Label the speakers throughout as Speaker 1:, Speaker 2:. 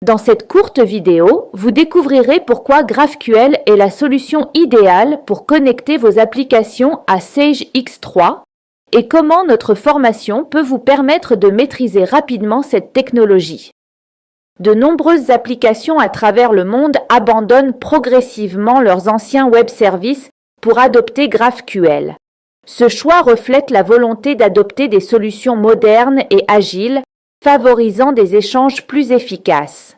Speaker 1: Dans cette courte vidéo, vous découvrirez pourquoi GraphQL est la solution idéale pour connecter vos applications à Sage X3 et comment notre formation peut vous permettre de maîtriser rapidement cette technologie. De nombreuses applications à travers le monde abandonnent progressivement leurs anciens web services pour adopter GraphQL. Ce choix reflète la volonté d'adopter des solutions modernes et agiles, favorisant des échanges plus efficaces.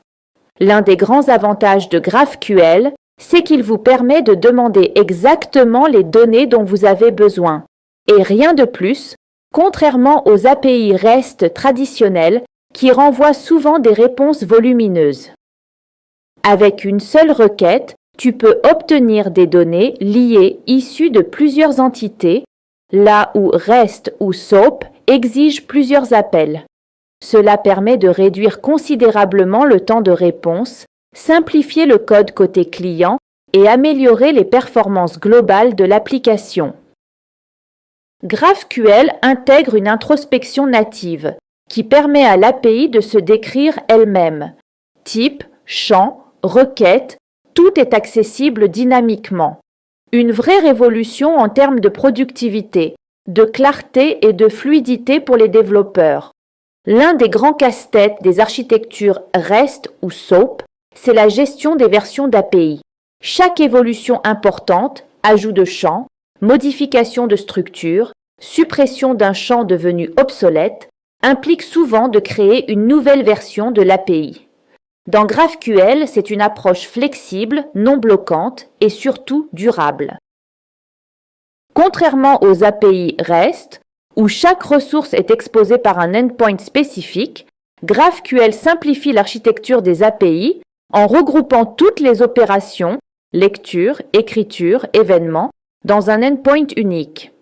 Speaker 1: L'un des grands avantages de GraphQL, c'est qu'il vous permet de demander exactement les données dont vous avez besoin, et rien de plus, contrairement aux API REST traditionnelles qui renvoient souvent des réponses volumineuses. Avec une seule requête, tu peux obtenir des données liées issues de plusieurs entités, là où REST ou SOAP exigent plusieurs appels. Cela permet de réduire considérablement le temps de réponse, simplifier le code côté client et améliorer les performances globales de l'application. GraphQL intègre une introspection native qui permet à l'API de se décrire elle-même. Type, champ, requête, tout est accessible dynamiquement. Une vraie révolution en termes de productivité, de clarté et de fluidité pour les développeurs. L'un des grands casse-têtes des architectures REST ou SOAP, c'est la gestion des versions d'API. Chaque évolution importante, ajout de champ, modification de structure, suppression d'un champ devenu obsolète, implique souvent de créer une nouvelle version de l'API. Dans GraphQL, c'est une approche flexible, non bloquante et surtout durable. Contrairement aux API REST, où chaque ressource est exposée par un endpoint spécifique, GraphQL simplifie l'architecture des API en regroupant toutes les opérations, lecture, écriture, événements, dans un endpoint unique.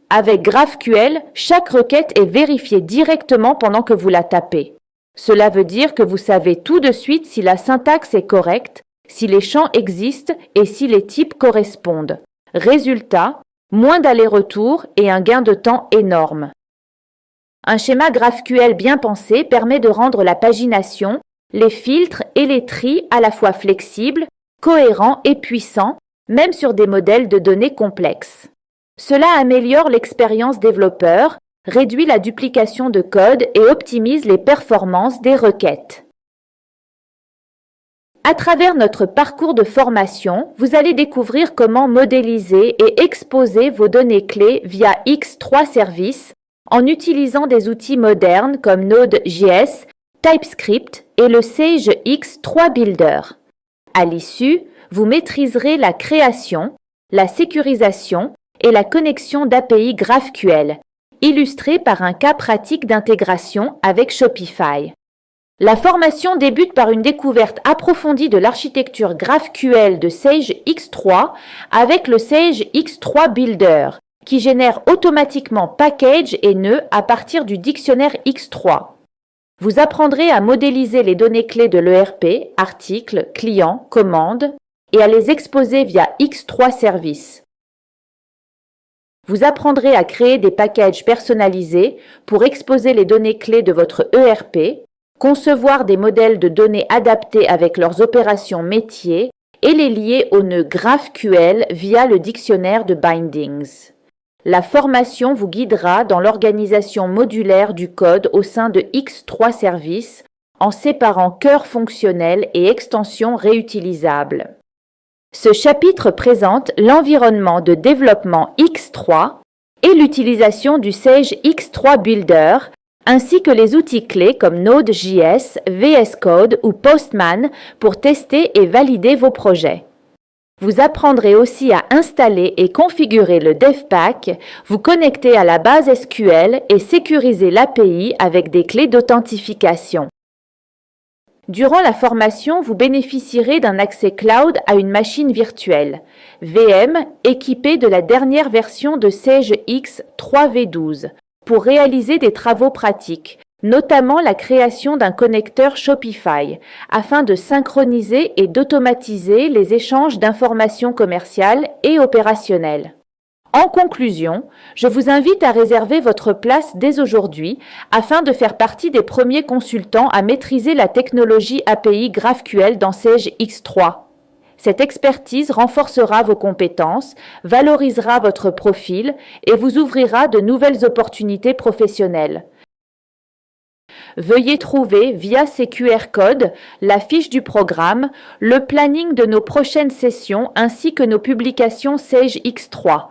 Speaker 1: Avec GraphQL, chaque requête est vérifiée directement pendant que vous la tapez. Cela veut dire que vous savez tout de suite si la syntaxe est correcte, si les champs existent et si les types correspondent. Résultat, moins d'allers-retours et un gain de temps énorme. Un schéma GraphQL bien pensé permet de rendre la pagination, les filtres et les tris à la fois flexibles, cohérents et puissants, même sur des modèles de données complexes. Cela améliore l'expérience développeur, réduit la duplication de code et optimise les performances des requêtes. À travers notre parcours de formation, vous allez découvrir comment modéliser et exposer vos données clés via X3 Service en utilisant des outils modernes comme Node.js, TypeScript et le Sage X3 Builder. À l'issue, vous maîtriserez la création, la sécurisation et la connexion d'API GraphQL, illustrée par un cas pratique d'intégration avec Shopify. La formation débute par une découverte approfondie de l'architecture GraphQL de Sage X3 avec le Sage X3 Builder, qui génère automatiquement packages et nœuds à partir du dictionnaire X3. Vous apprendrez à modéliser les données clés de l'ERP, articles, clients, commandes, et à les exposer via X3 Service. Vous apprendrez à créer des packages personnalisés pour exposer les données clés de votre ERP, concevoir des modèles de données adaptés avec leurs opérations métiers et les lier au nœud GraphQL via le dictionnaire de bindings. La formation vous guidera dans l'organisation modulaire du code au sein de X3 Service en séparant cœur fonctionnel et extensions réutilisables. Ce chapitre présente l'environnement de développement X3 et l'utilisation du Sage X3 Builder, ainsi que les outils clés comme Node.js, VS Code ou Postman pour tester et valider vos projets. Vous apprendrez aussi à installer et configurer le DevPack, vous connecter à la base SQL et sécuriser l'API avec des clés d'authentification. Durant la formation, vous bénéficierez d'un accès cloud à une machine virtuelle, VM équipée de la dernière version de Sage X 3v12, pour réaliser des travaux pratiques, notamment la création d'un connecteur Shopify, afin de synchroniser et d'automatiser les échanges d'informations commerciales et opérationnelles. En conclusion, je vous invite à réserver votre place dès aujourd'hui afin de faire partie des premiers consultants à maîtriser la technologie API GraphQL dans Sage X3. Cette expertise renforcera vos compétences, valorisera votre profil et vous ouvrira de nouvelles opportunités professionnelles. Veuillez trouver via ces QR codes la fiche du programme, le planning de nos prochaines sessions ainsi que nos publications Sage X3.